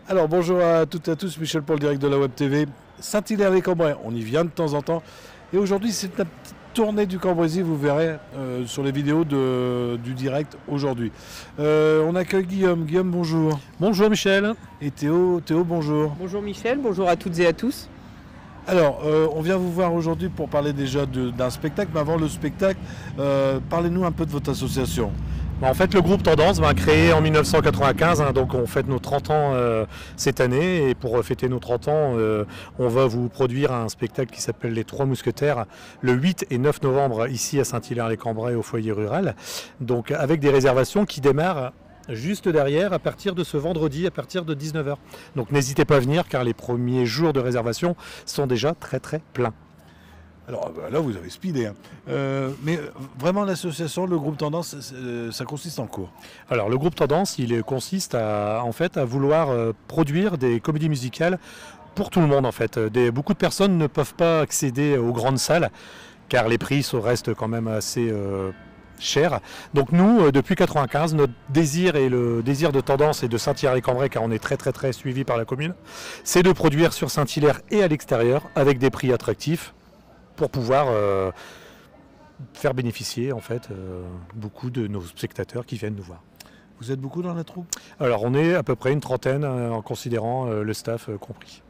Alors bonjour à toutes et à tous, Michel Paul, direct de la Web TV. Saint-Hilaire-les-Cambrais, on y vient de temps en temps. Et aujourd'hui c'est la petite tournée du Cambrésis, vous verrez sur les vidéos du direct aujourd'hui. On accueille Guillaume. Guillaume, bonjour. Bonjour Michel. Et Théo. Théo, bonjour. Bonjour Michel, bonjour à toutes et à tous. Alors, on vient vous voir aujourd'hui pour parler déjà d'un spectacle, mais avant le spectacle, parlez-nous un peu de votre association. En fait, le groupe Tendance va créé en 1995, donc on fête nos 30 ans cette année. Et pour fêter nos 30 ans, on va vous produire un spectacle qui s'appelle Les Trois Mousquetaires, le 8 et 9 novembre, ici à Saint-Hilaire-les-Cambrais, au foyer rural. Donc avec des réservations qui démarrent juste derrière à partir de ce vendredi, à partir de 19 h. Donc n'hésitez pas à venir car les premiers jours de réservation sont déjà très pleins. Alors là, vous avez speedé. Hein. Mais vraiment, l'association, le groupe Tendance, ça consiste en quoi? Alors, le groupe Tendance, il consiste à vouloir produire des comédies musicales pour tout le monde, en fait. Beaucoup de personnes ne peuvent pas accéder aux grandes salles, car les prix restent quand même assez chers. Donc nous, depuis 1995, notre désir et le désir de Tendance et de Saint-Hilaire-les-Cambrais, car on est très suivi par la commune, c'est de produire sur Saint-Hilaire et à l'extérieur, avec des prix attractifs, pour pouvoir faire bénéficier en fait beaucoup de nos spectateurs qui viennent nous voir. Vous êtes beaucoup dans la troupe? Alors on est à peu près une trentaine en considérant le staff compris.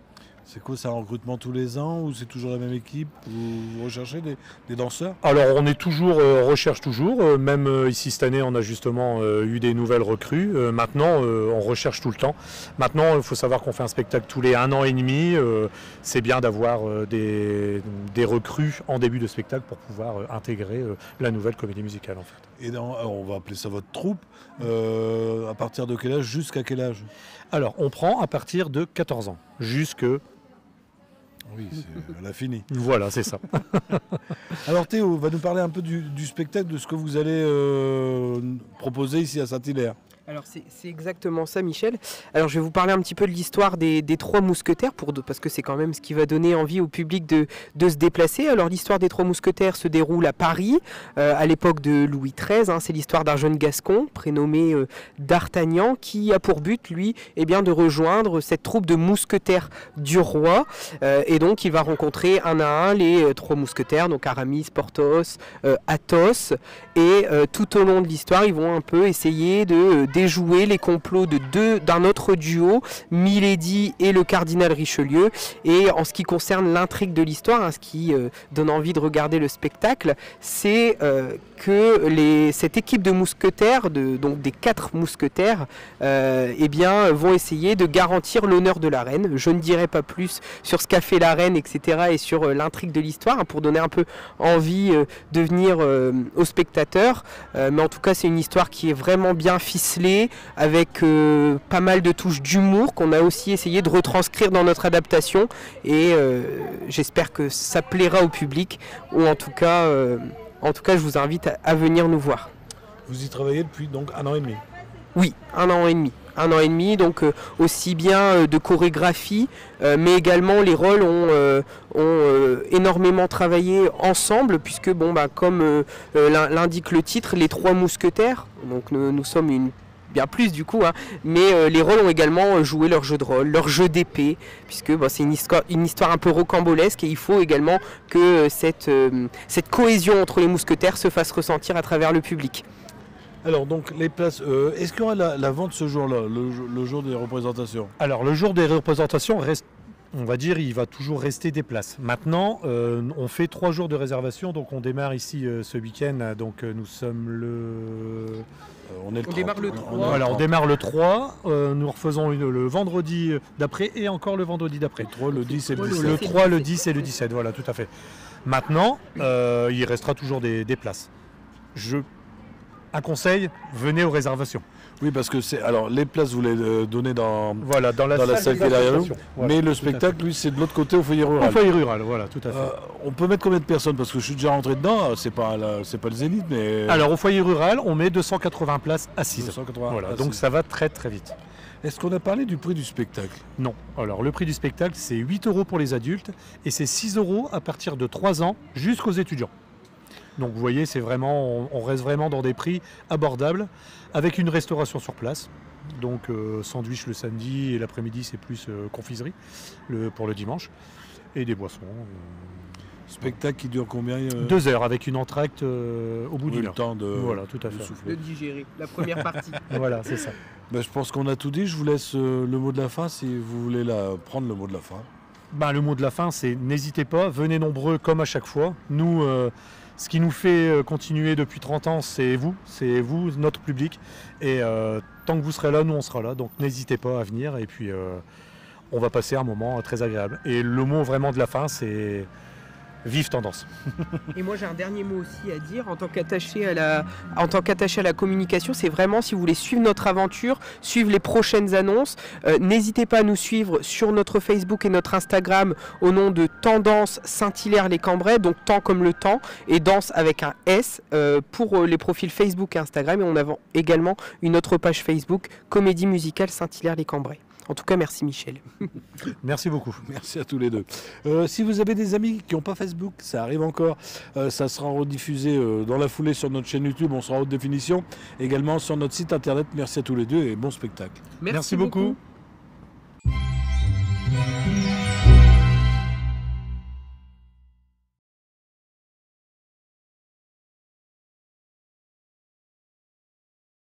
C'est quoi, c'est un recrutement tous les ans ou c'est toujours la même équipe? Vous recherchez des danseurs? Alors on est toujours, recherche toujours, même ici cette année on a justement eu des nouvelles recrues. Maintenant on recherche tout le temps. Maintenant il faut savoir qu'on fait un spectacle tous les 1 an et demi. C'est bien d'avoir des recrues en début de spectacle pour pouvoir intégrer la nouvelle comédie musicale en fait. Et on va appeler ça votre troupe. À partir de quel âge, jusqu'à quel âge? Alors on prend à partir de 14 ans, jusque... Oui, c'est l'infini. Voilà, c'est ça. Alors Théo va nous parler un peu du spectacle, de ce que vous allez proposer ici à Saint-Hilaire. Alors c'est exactement ça Michel. Alors je vais vous parler un petit peu de l'histoire des Trois Mousquetaires parce que c'est quand même ce qui va donner envie au public de se déplacer. Alors l'histoire des Trois Mousquetaires se déroule à Paris à l'époque de Louis XIII. C'est l'histoire d'un jeune gascon prénommé D'Artagnan qui a pour but lui de rejoindre cette troupe de mousquetaires du roi. Et donc il va rencontrer un à un les Trois Mousquetaires, donc Aramis, Porthos, Athos. Et tout au long de l'histoire ils vont un peu essayer de déjouer les complots d'un autre duo, Milady et le cardinal Richelieu. Et en ce qui concerne l'intrigue de l'histoire, ce qui donne envie de regarder le spectacle, c'est que cette équipe de mousquetaires, donc des 4 mousquetaires, vont essayer de garantir l'honneur de la reine. Je ne dirai pas plus sur ce qu'a fait la reine, etc. et sur l'intrigue de l'histoire, pour donner un peu envie de venir aux spectateurs. Mais en tout cas, c'est une histoire qui est vraiment bien ficelée, avec pas mal de touches d'humour qu'on a aussi essayé de retranscrire dans notre adaptation. Et j'espère que ça plaira au public, ou en tout cas, je vous invite à venir nous voir. Vous y travaillez depuis donc 1 an et demi? Oui, 1 an et demi. 1 an et demi, donc aussi bien de chorégraphie, mais également les rôles ont énormément travaillé ensemble, puisque comme l'indique le titre, les Trois Mousquetaires, donc nous sommes bien plus du coup, mais les rôles ont également joué leur jeu de rôle, leur jeu d'épée, puisque c'est une histoire un peu rocambolesque, et il faut également que cette cohésion entre les mousquetaires se fasse ressentir à travers le public. Alors donc les places, est-ce qu'il y aura la vente ce jour-là, le jour des représentations? Alors le jour des représentations reste, on va dire, il va toujours rester des places. Maintenant, on fait 3 jours de réservation, donc on démarre ici ce week-end. Donc nous sommes on démarre le 3. Voilà, on démarre le 3. Nous refaisons le vendredi d'après et encore le vendredi d'après. Le 3, le 10 et le 17. Le 3, le 10 et le 17, voilà, tout à fait. Maintenant, il restera toujours des places. Un conseil, venez aux réservations. Oui, parce que les places vous les donnez dans la salle qui est derrière nous, voilà, mais le spectacle, lui, c'est de l'autre côté au foyer rural. Au foyer rural, voilà, tout à fait. On peut mettre combien de personnes? Parce que je suis déjà rentré dedans, c'est pas le Zénith, mais... Alors au foyer rural, on met 280 places assises. 280 voilà, assises. donc ça va très vite. Est-ce qu'on a parlé du prix du spectacle? Non. Alors le prix du spectacle, c'est 8 € pour les adultes et c'est 6 € à partir de 3 ans jusqu'aux étudiants. Donc vous voyez, c'est vraiment, on reste vraiment dans des prix abordables, avec une restauration sur place. Donc sandwich le samedi et l'après-midi c'est plus confiserie pour le dimanche. Et des boissons. Spectacle qui dure combien 2 heures avec une entracte au bout d'une heure. Le temps de, voilà, tout à fait. souffler. De digérer, la première partie. Voilà, c'est ça. Ben, je pense qu'on a tout dit. Je vous laisse le mot de la fin si vous voulez prendre le mot de la fin. Ben, le mot de la fin, c'est n'hésitez pas, venez nombreux comme à chaque fois. Nous, ce qui nous fait continuer depuis 30 ans, c'est vous, notre public. Et tant que vous serez là, nous on sera là. Donc n'hésitez pas à venir et puis on va passer un moment très agréable. Et le mot vraiment de la fin, c'est vive Tendance. Et moi j'ai un dernier mot aussi à dire en tant qu'attaché à la communication, c'est vraiment si vous voulez suivre notre aventure, suivre les prochaines annonces, n'hésitez pas à nous suivre sur notre Facebook et notre Instagram au nom de Tendance Saint-Hilaire-les-Cambrais, donc temps comme le temps et danse avec un S pour les profils Facebook et Instagram, et on a également une autre page Facebook, Comédie Musicale Saint-Hilaire-les-Cambrais. En tout cas, merci Michel. Merci beaucoup. Merci à tous les deux. Si vous avez des amis qui n'ont pas Facebook, ça arrive encore. Ça sera rediffusé dans la foulée sur notre chaîne YouTube. On sera en haute définition. Également sur notre site internet. Merci à tous les deux et bon spectacle. Merci beaucoup.